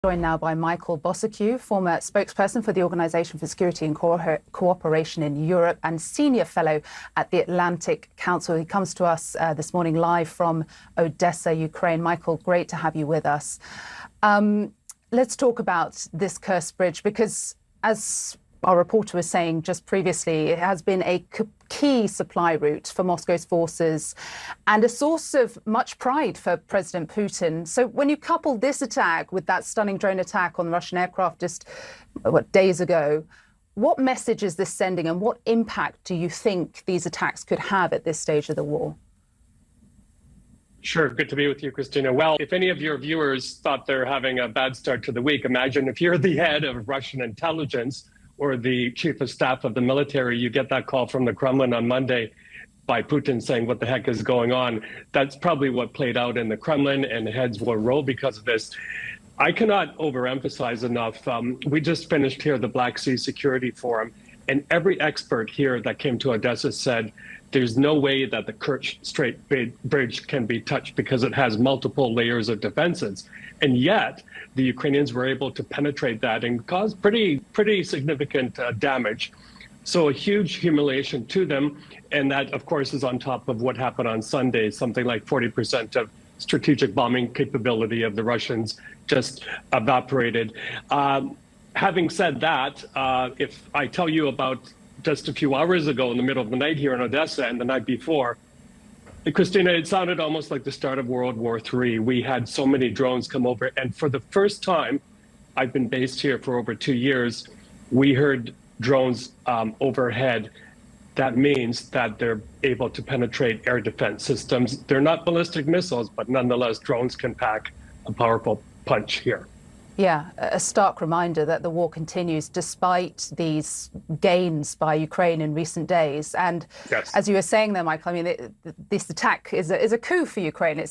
Joined now by Bociurkiw, former spokesperson for the Organization for Security and Cooperation in Europe and senior fellow at the Atlantic Council. He comes to us this morning live from Odesa, Ukraine. Michael, great to have you with us. Let's talk about this cursed bridge because, as our reporter was saying just previously, it has been a key supply route for Moscow's forces and a source of much pride for President Putin. So when you couple this attack with that stunning drone attack on the Russian aircraft just days ago, what message is this sending and what impact do you think these attacks could have at this stage of the war? Sure. Good to be with you, Christina. Well, if any of your viewers thought they're having a bad start to the week, imagine if you're the head of Russian intelligence or the chief of staff of the military, you get that call from the Kremlin on Monday by Putin saying, what the heck is going on? That's probably what played out in the Kremlin, and heads will roll because of this. I cannot overemphasize enough. We just finished here the Black Sea Security Forum, and every expert here that came to Odesa said there's no way that the Kerch Strait Bridge can be touched because it has multiple layers of defenses. And yet, the Ukrainians were able to penetrate that and cause pretty significant damage. So a huge humiliation to them. And that, of course, is on top of what happened on Sunday. Something like 40% of strategic bombing capability of the Russians just evaporated. Having said that, if I tell you about just a few hours ago in the middle of the night here in Odesa and the night before, Christina, it sounded almost like the start of World War III. We had so many drones come over. And for the first time, I've been based here for over 2 years, we heard drones overhead. That means that they're able to penetrate air defense systems. They're not ballistic missiles, but nonetheless, drones can pack a powerful punch here. Yeah, a stark reminder that the war continues despite these gains by Ukraine in recent days. And yes, as you were saying there, Michael, I mean, this attack is a coup for Ukraine. It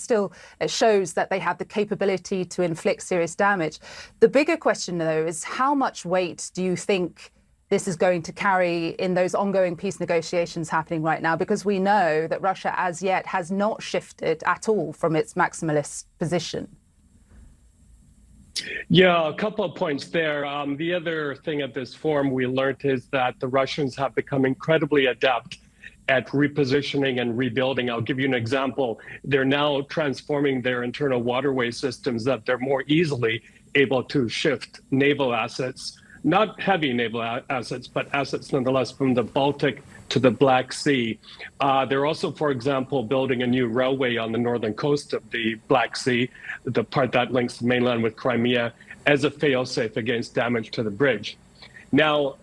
shows that they have the capability to inflict serious damage. The bigger question, though, is how much weight do you think this is going to carry in those ongoing peace negotiations happening right now? Because we know that Russia, as yet, has not shifted at all from its maximalist position. Yeah, a couple of points there. The other thing at this forum we learned is that the Russians have become incredibly adept at repositioning and rebuilding. I'll give you an example. They're now transforming their internal waterway systems that they're more easily able to shift naval assets, not heavy naval assets, but assets nonetheless from the Baltic to the Black Sea. They're also, for example, building a new railway on the northern coast of the Black Sea, the part that links the mainland with Crimea, as a fail-safe against damage to the bridge. Now,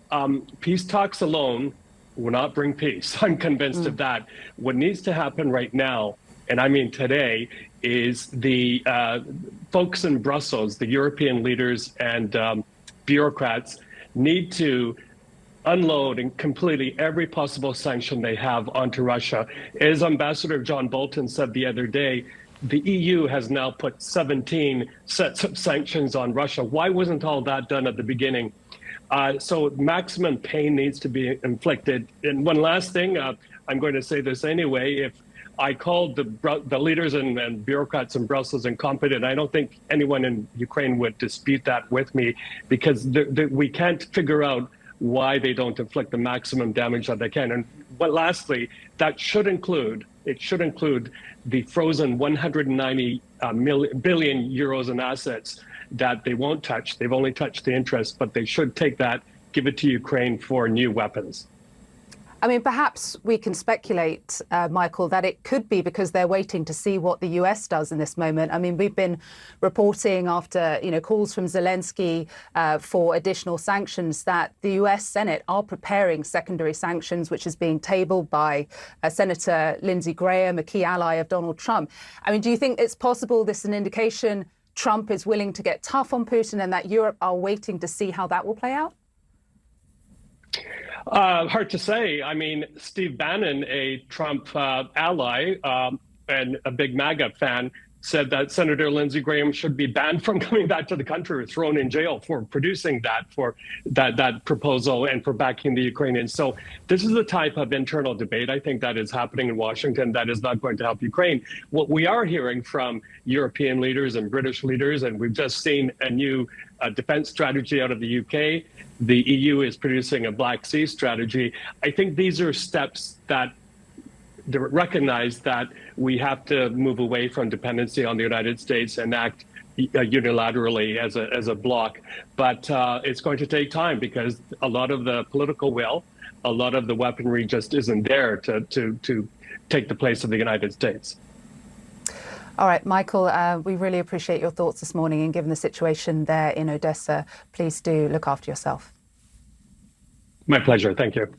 peace talks alone will not bring peace. I'm convinced of that. What needs to happen right now, and I mean today, is the folks in Brussels, the European leaders and bureaucrats need to unload and completely every possible sanction they have onto Russia. As Ambassador John Bolton said the other day, the EU has now put 17 sets of sanctions on Russia. Why wasn't all that done at the beginning? So maximum pain needs to be inflicted. And one last thing, I'm going to say this anyway, if I called the leaders and bureaucrats in Brussels incompetent, I don't think anyone in Ukraine would dispute that with me, because we can't figure out why they don't inflict the maximum damage that they can. But lastly, that should include the frozen 190 billion euros in assets that they won't touch. They've only touched the interest, but they should take that, give it to Ukraine for new weapons. I mean, perhaps we can speculate, Michael, that it could be because they're waiting to see what the US does in this moment. I mean, we've been reporting after, calls from Zelensky for additional sanctions that the US Senate are preparing secondary sanctions, which is being tabled by Senator Lindsey Graham, a key ally of Donald Trump. I mean, do you think it's possible this is an indication Trump is willing to get tough on Putin and that Europe are waiting to see how that will play out? Hard to say. I mean, Steve Bannon, a Trump ally and a big MAGA fan, said that Senator Lindsey Graham should be banned from coming back to the country or thrown in jail for producing that proposal and for backing the Ukrainians. So this is the type of internal debate, I think, that is happening in Washington that is not going to help Ukraine. What we are hearing from European leaders and British leaders, and we've just seen a new defense strategy out of the UK, the EU is producing a Black Sea strategy. I think these are steps that recognize that we have to move away from dependency on the United States and act unilaterally as a bloc. But it's going to take time because a lot of the political will, a lot of the weaponry just isn't there to take the place of the United States. All right, Michael, we really appreciate your thoughts this morning, and given the situation there in Odesa, please do look after yourself. My pleasure. Thank you.